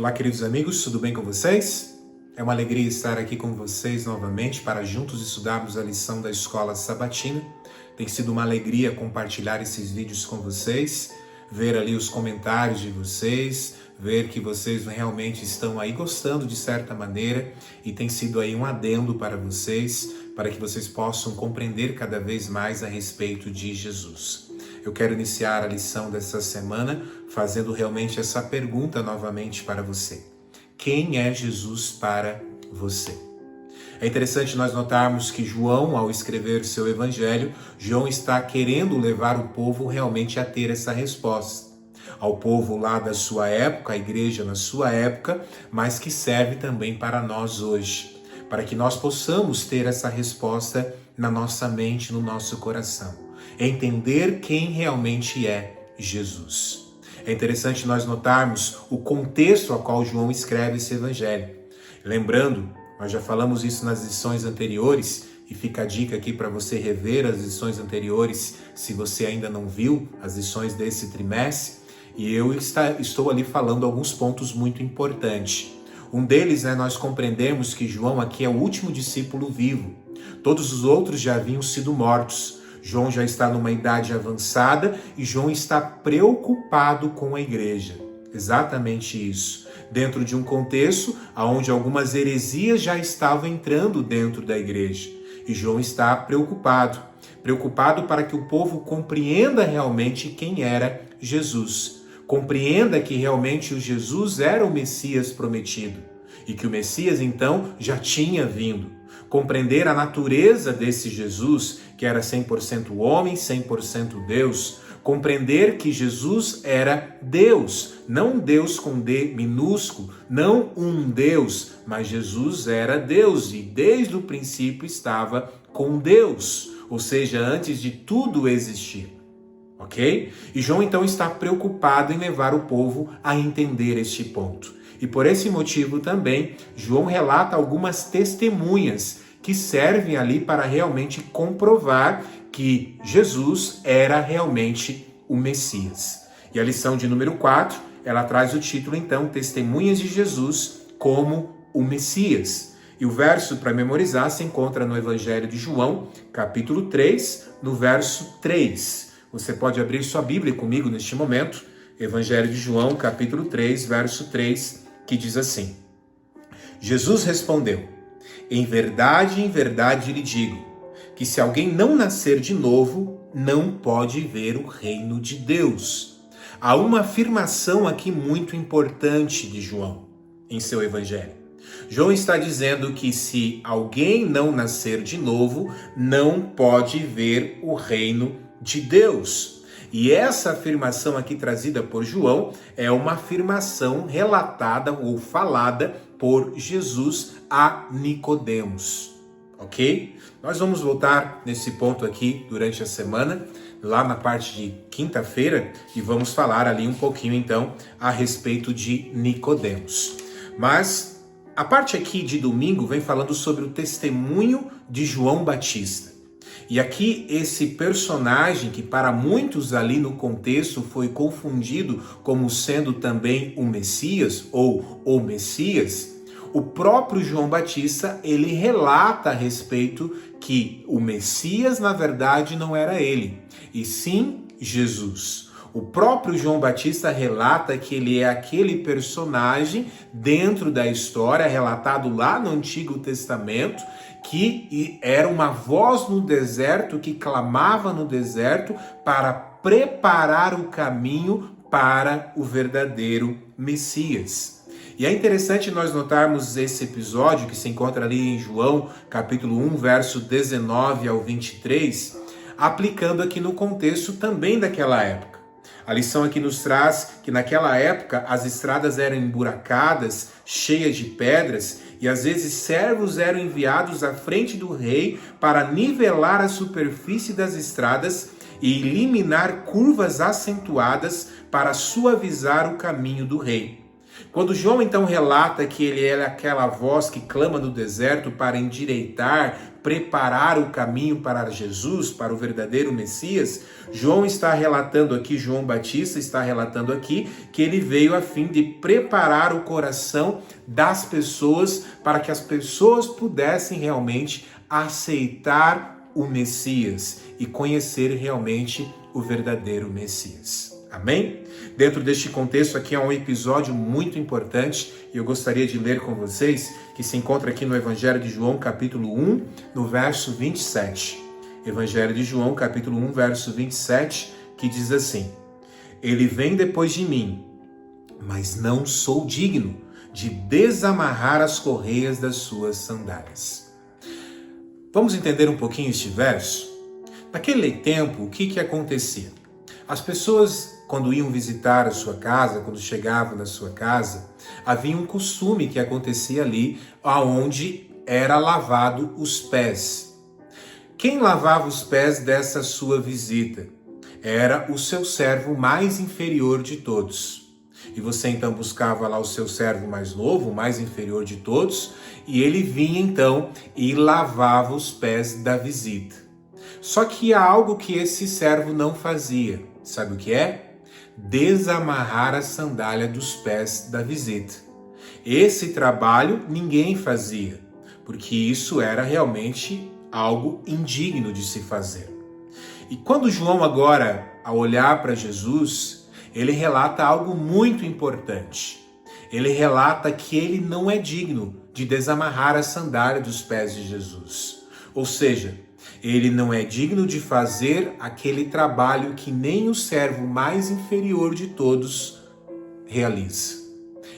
Olá, queridos amigos, tudo bem com vocês? É uma alegria estar aqui com vocês novamente para juntos estudarmos a lição da Escola Sabatina. Tem sido uma alegria compartilhar esses vídeos com vocês, ver ali os comentários de vocês, ver que vocês realmente estão aí gostando de certa maneira e tem sido aí um adendo para vocês, para que vocês possam compreender cada vez mais a respeito de Jesus. Eu quero iniciar a lição dessa semana fazendo realmente essa pergunta novamente para você. Quem é Jesus para você? É interessante nós notarmos que João, ao escrever seu evangelho, João está querendo levar o povo realmente a ter essa resposta. Ao povo lá da sua época, a igreja na sua época, mas que serve também para nós hoje, para que nós possamos ter essa resposta na nossa mente, no nosso coração. Entender quem realmente é Jesus. É interessante nós notarmos o contexto ao qual João escreve esse evangelho. Lembrando, nós já falamos isso nas lições anteriores, e fica a dica aqui para você rever as lições anteriores, se você ainda não viu as lições desse trimestre, e eu estou ali falando alguns pontos muito importantes. Um deles, nós compreendemos que João aqui é o último discípulo vivo. Todos os outros já haviam sido mortos. João já está numa idade avançada e João está preocupado com a igreja. Exatamente isso. Dentro de um contexto onde algumas heresias já estavam entrando dentro da igreja. E João está preocupado para que o povo compreenda realmente quem era Jesus. Compreenda que realmente o Jesus era o Messias prometido. E que o Messias, então, já tinha vindo. Compreender a natureza desse Jesus, que era 100% homem, 100% Deus. Compreender que Jesus era Deus, não Deus com D minúsculo, não um Deus, mas Jesus era Deus e desde o princípio estava com Deus, ou seja, antes de tudo existir. Ok? E João então está preocupado em levar o povo a entender este ponto. E por esse motivo também, João relata algumas testemunhas que servem ali para realmente comprovar que Jesus era realmente o Messias. E a lição de número 4, ela traz o título então, Testemunhas de Jesus como o Messias. E o verso para memorizar se encontra no Evangelho de João, capítulo 3, no verso 3. Você pode abrir sua Bíblia comigo neste momento, Evangelho de João, capítulo 3, verso 3, que diz assim: Jesus respondeu: em verdade lhe digo, que se alguém não nascer de novo, não pode ver o reino de Deus. Há uma afirmação aqui muito importante de João em seu evangelho. João está dizendo que se alguém não nascer de novo, não pode ver o reino de Deus. E essa afirmação aqui trazida por João é uma afirmação relatada ou falada por Jesus a Nicodemos, ok? Nós vamos voltar nesse ponto aqui durante a semana, lá na parte de quinta-feira, e vamos falar ali um pouquinho então a respeito de Nicodemos. Mas a parte aqui de domingo vem falando sobre o testemunho de João Batista. E aqui esse personagem que para muitos ali no contexto foi confundido como sendo também o Messias ou o Messias, o próprio João Batista, ele relata a respeito que o Messias na verdade não era ele, e sim Jesus. O próprio João Batista relata que ele é aquele personagem dentro da história, relatado lá no Antigo Testamento, que era uma voz no deserto, que clamava no deserto para preparar o caminho para o verdadeiro Messias. E é interessante nós notarmos esse episódio que se encontra ali em João, capítulo 1, verso 19 ao 23, aplicando aqui no contexto também daquela época. A lição aqui nos traz que naquela época as estradas eram emburacadas, cheias de pedras, e às vezes servos eram enviados à frente do rei para nivelar a superfície das estradas e eliminar curvas acentuadas para suavizar o caminho do rei. Quando João então relata que ele é aquela voz que clama no deserto para endireitar, preparar o caminho para Jesus, para o verdadeiro Messias, João Batista está relatando aqui que ele veio a fim de preparar o coração das pessoas para que as pessoas pudessem realmente aceitar o Messias e conhecer realmente o verdadeiro Messias. Amém? Dentro deste contexto aqui há um episódio muito importante e eu gostaria de ler com vocês, que se encontra aqui no Evangelho de João, capítulo 1, no verso 27. Evangelho de João, capítulo 1, verso 27, que diz assim: Ele vem depois de mim, mas não sou digno de desamarrar as correias das suas sandálias. Vamos entender um pouquinho este verso? Naquele tempo, o que acontecia? As pessoas, quando iam visitar a sua casa, quando chegavam na sua casa, havia um costume que acontecia ali, aonde era lavado os pés. Quem lavava os pés dessa sua visita? Era o seu servo mais inferior de todos. E você então buscava lá o seu servo mais novo, o mais inferior de todos, e ele vinha então e lavava os pés da visita. Só que há algo que esse servo não fazia. Sabe o que é? Desamarrar a sandália dos pés da visita. Esse trabalho ninguém fazia, porque isso era realmente algo indigno de se fazer. E quando João agora, ao olhar para Jesus, ele relata algo muito importante. Ele relata que ele não é digno de desamarrar a sandália dos pés de Jesus. Ou seja, ele não é digno de fazer aquele trabalho que nem o servo mais inferior de todos realiza.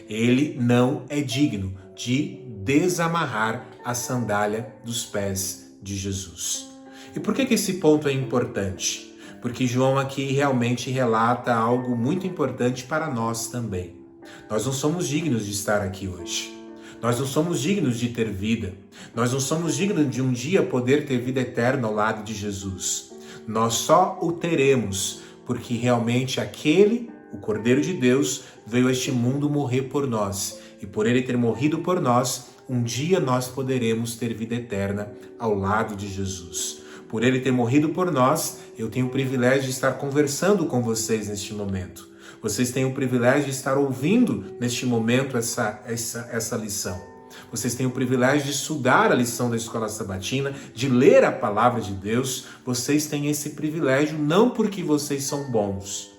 Ele não é digno de desamarrar a sandália dos pés de Jesus. E por que esse ponto é importante? Porque João aqui realmente relata algo muito importante para nós também. Nós não somos dignos de estar aqui hoje. Nós não somos dignos de ter vida. Nós não somos dignos de um dia poder ter vida eterna ao lado de Jesus. Nós só o teremos porque realmente o Cordeiro de Deus, veio a este mundo morrer por nós. E por ele ter morrido por nós, um dia nós poderemos ter vida eterna ao lado de Jesus. Por ele ter morrido por nós, eu tenho o privilégio de estar conversando com vocês neste momento. Vocês têm o privilégio de estar ouvindo neste momento essa lição. Vocês têm o privilégio de estudar a lição da Escola Sabatina, de ler a Palavra de Deus. Vocês têm esse privilégio não porque vocês são bons,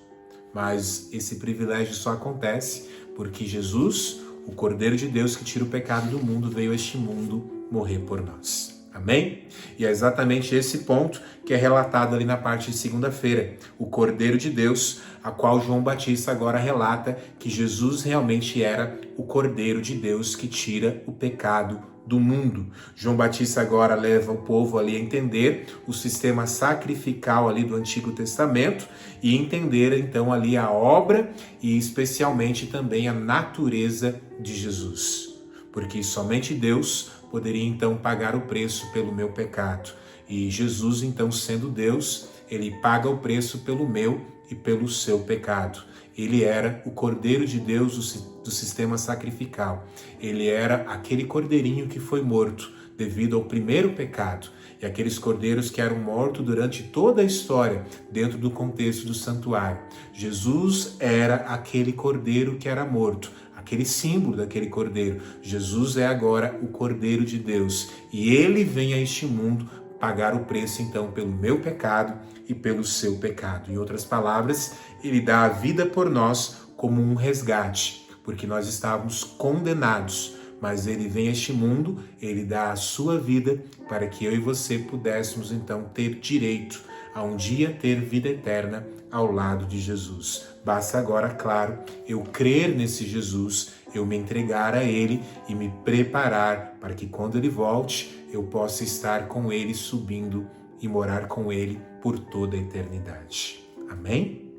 mas esse privilégio só acontece porque Jesus, o Cordeiro de Deus que tira o pecado do mundo, veio a este mundo morrer por nós. Amém? E é exatamente esse ponto que é relatado ali na parte de segunda-feira. O Cordeiro de Deus, a qual João Batista agora relata que Jesus realmente era o Cordeiro de Deus que tira o pecado do mundo. João Batista agora leva o povo ali a entender o sistema sacrificial ali do Antigo Testamento e entender então ali a obra e especialmente também a natureza de Jesus. Porque somente Deus poderia então pagar o preço pelo meu pecado. E Jesus, então, sendo Deus, ele paga o preço pelo meu e pelo seu pecado. Ele era o Cordeiro de Deus do sistema sacrificial. Ele era aquele cordeirinho que foi morto devido ao primeiro pecado. E aqueles cordeiros que eram mortos durante toda a história, dentro do contexto do santuário. Jesus era aquele cordeiro que era morto, aquele símbolo daquele cordeiro. Jesus é agora o Cordeiro de Deus. E ele vem a este mundo pagar o preço, então, pelo meu pecado e pelo seu pecado. Em outras palavras, ele dá a vida por nós como um resgate, porque nós estávamos condenados. Mas ele vem a este mundo, ele dá a sua vida para que eu e você pudéssemos, então, ter direito a um dia ter vida eterna ao lado de Jesus. Basta agora, claro, eu crer nesse Jesus, eu me entregar a ele e me preparar para que quando ele volte, eu possa estar com ele subindo e morar com ele por toda a eternidade. Amém?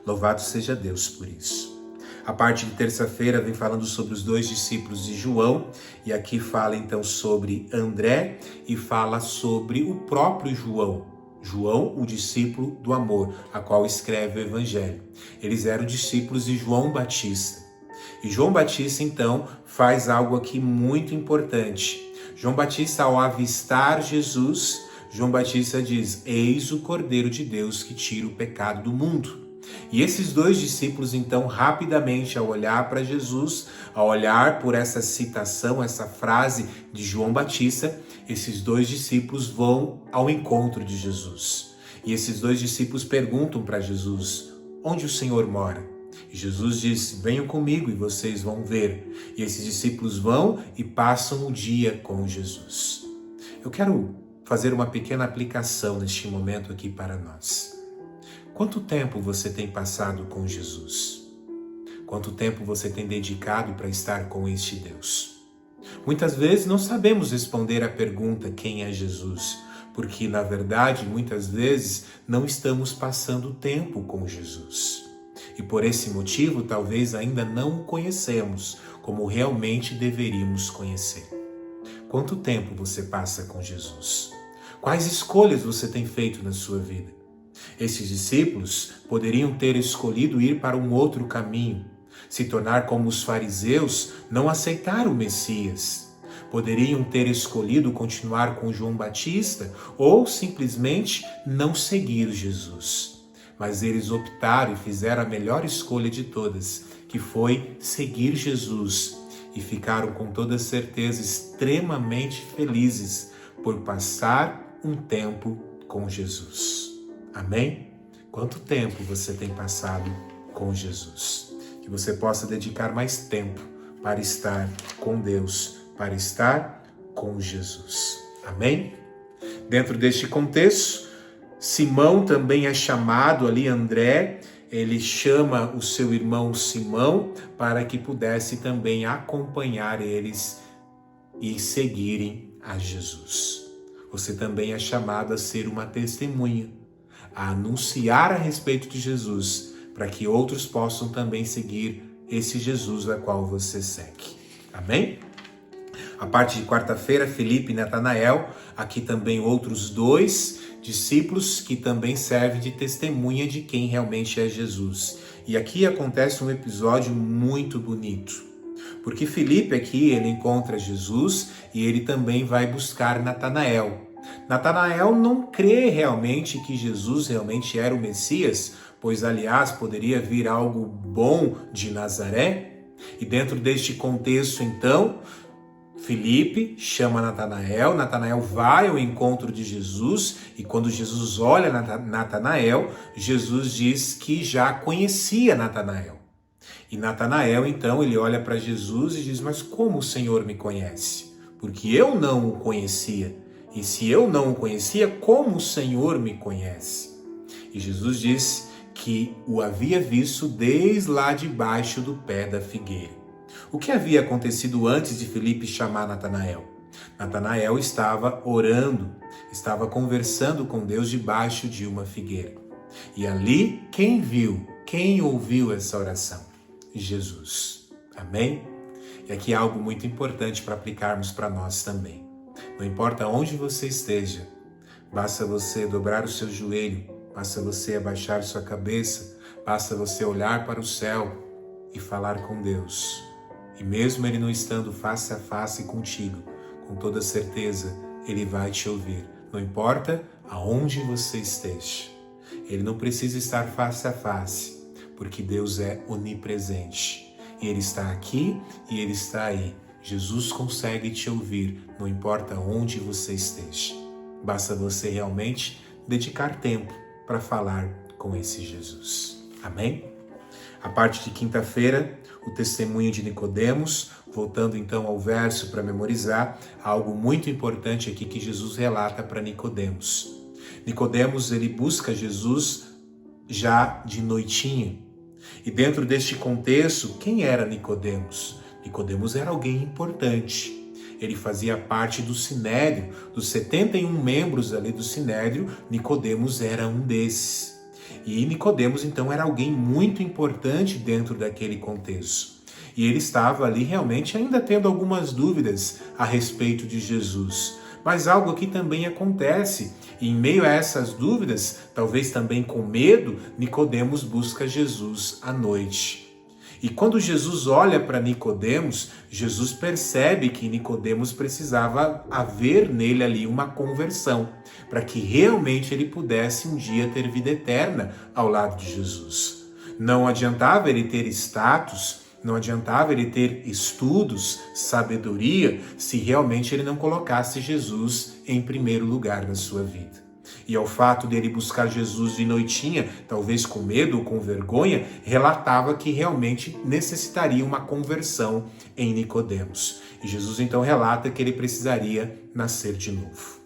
Louvado seja Deus por isso. A parte de terça-feira vem falando sobre os dois discípulos de João, e aqui fala então sobre André e fala sobre o próprio João. João, o discípulo do amor, a qual escreve o Evangelho. Eles eram discípulos de João Batista. E João Batista, então, faz algo aqui muito importante. João Batista, ao avistar Jesus, João Batista diz: eis o Cordeiro de Deus que tira o pecado do mundo. E esses dois discípulos, então, rapidamente, ao olhar para Jesus, ao olhar por essa citação, essa frase de João Batista, esses dois discípulos vão ao encontro de Jesus. E esses dois discípulos perguntam para Jesus: onde o Senhor mora? E Jesus diz: venham comigo e vocês vão ver. E esses discípulos vão e passam o dia com Jesus. Eu quero fazer uma pequena aplicação neste momento aqui para nós. Quanto tempo você tem passado com Jesus? Quanto tempo você tem dedicado para estar com este Deus? Muitas vezes não sabemos responder à pergunta quem é Jesus, porque na verdade muitas vezes não estamos passando tempo com Jesus. E por esse motivo talvez ainda não o conhecemos como realmente deveríamos conhecer. Quanto tempo você passa com Jesus? Quais escolhas você tem feito na sua vida? Esses discípulos poderiam ter escolhido ir para um outro caminho, se tornar como os fariseus, não aceitar o Messias. Poderiam ter escolhido continuar com João Batista ou simplesmente não seguir Jesus. Mas eles optaram e fizeram a melhor escolha de todas, que foi seguir Jesus. E ficaram com toda certeza extremamente felizes por passar um tempo com Jesus. Amém? Quanto tempo você tem passado com Jesus? Que você possa dedicar mais tempo para estar com Deus, para estar com Jesus. Amém? Dentro deste contexto, Simão também é chamado ali, André, ele chama o seu irmão Simão para que pudesse também acompanhar eles e seguirem a Jesus. Você também é chamado a ser uma testemunha, a anunciar a respeito de Jesus, para que outros possam também seguir esse Jesus a qual você segue. Amém? A parte de quarta-feira, Filipe e Natanael, aqui também outros dois discípulos que também servem de testemunha de quem realmente é Jesus. E aqui acontece um episódio muito bonito, porque Filipe aqui ele encontra Jesus e ele também vai buscar Natanael. Natanael não crê realmente que Jesus realmente era o Messias, pois aliás poderia vir algo bom de Nazaré. E dentro deste contexto então, Filipe chama Natanael, Natanael vai ao encontro de Jesus e quando Jesus olha Natanael, Jesus diz que já conhecia Natanael. E Natanael então ele olha para Jesus e diz: mas como o Senhor me conhece? Porque eu não o conhecia. E se eu não o conhecia, como o Senhor me conhece? E Jesus disse que o havia visto desde lá debaixo do pé da figueira. O que havia acontecido antes de Filipe chamar Natanael? Natanael estava orando, estava conversando com Deus debaixo de uma figueira. E ali, quem viu, quem ouviu essa oração? Jesus. Amém? E aqui há algo muito importante para aplicarmos para nós também. Não importa onde você esteja, basta você dobrar o seu joelho, basta você abaixar sua cabeça, basta você olhar para o céu e falar com Deus. E mesmo Ele não estando face a face contigo, com toda certeza, Ele vai te ouvir. Não importa aonde você esteja. Ele não precisa estar face a face, porque Deus é onipresente. E Ele está aqui e Ele está aí. Jesus consegue te ouvir, não importa onde você esteja. Basta você realmente dedicar tempo para falar com esse Jesus. Amém? A parte de quinta-feira, o testemunho de Nicodemos, voltando então ao verso para memorizar, algo muito importante aqui que Jesus relata para Nicodemos. Nicodemos, ele busca Jesus já de noitinha. E dentro deste contexto, quem era Nicodemos? Nicodemos era alguém importante. Ele fazia parte do Sinédrio, dos 71 membros ali do Sinédrio, Nicodemos era um desses. E Nicodemos então era alguém muito importante dentro daquele contexto. E ele estava ali realmente ainda tendo algumas dúvidas a respeito de Jesus. Mas algo aqui também acontece. E em meio a essas dúvidas, talvez também com medo, Nicodemos busca Jesus à noite. E quando Jesus olha para Nicodemos, Jesus percebe que Nicodemos precisava haver nele ali uma conversão, para que realmente ele pudesse um dia ter vida eterna ao lado de Jesus. Não adiantava ele ter status, não adiantava ele ter estudos, sabedoria, se realmente ele não colocasse Jesus em primeiro lugar na sua vida. E ao fato dele buscar Jesus de noitinha, talvez com medo ou com vergonha, relatava que realmente necessitaria uma conversão em Nicodemos. E Jesus então relata que ele precisaria nascer de novo.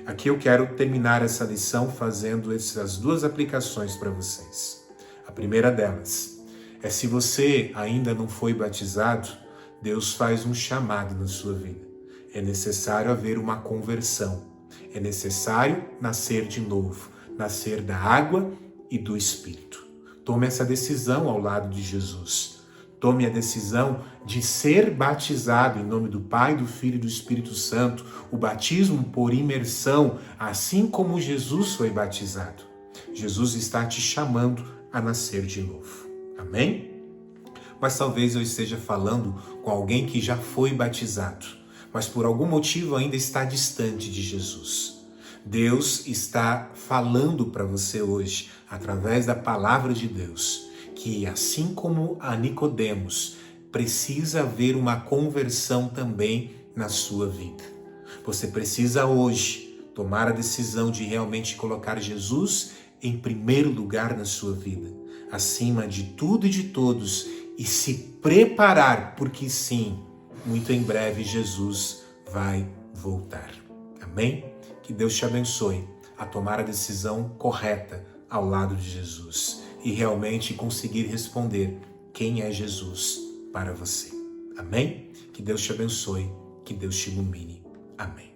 Aqui eu quero terminar essa lição fazendo essas duas aplicações para vocês. A primeira delas é: se você ainda não foi batizado, Deus faz um chamado na sua vida. É necessário haver uma conversão. É necessário nascer de novo, nascer da água e do Espírito. Tome essa decisão ao lado de Jesus. Tome a decisão de ser batizado em nome do Pai, do Filho e do Espírito Santo, o batismo por imersão, assim como Jesus foi batizado. Jesus está te chamando a nascer de novo. Amém? Mas talvez eu esteja falando com alguém que já foi batizado, mas por algum motivo ainda está distante de Jesus. Deus está falando para você hoje, através da palavra de Deus, que assim como a Nicodemos, precisa haver uma conversão também na sua vida. Você precisa hoje tomar a decisão de realmente colocar Jesus em primeiro lugar na sua vida, acima de tudo e de todos, e se preparar, porque sim, muito em breve Jesus vai voltar. Amém? Que Deus te abençoe a tomar a decisão correta ao lado de Jesus e realmente conseguir responder quem é Jesus para você. Amém? Que Deus te abençoe, que Deus te ilumine. Amém.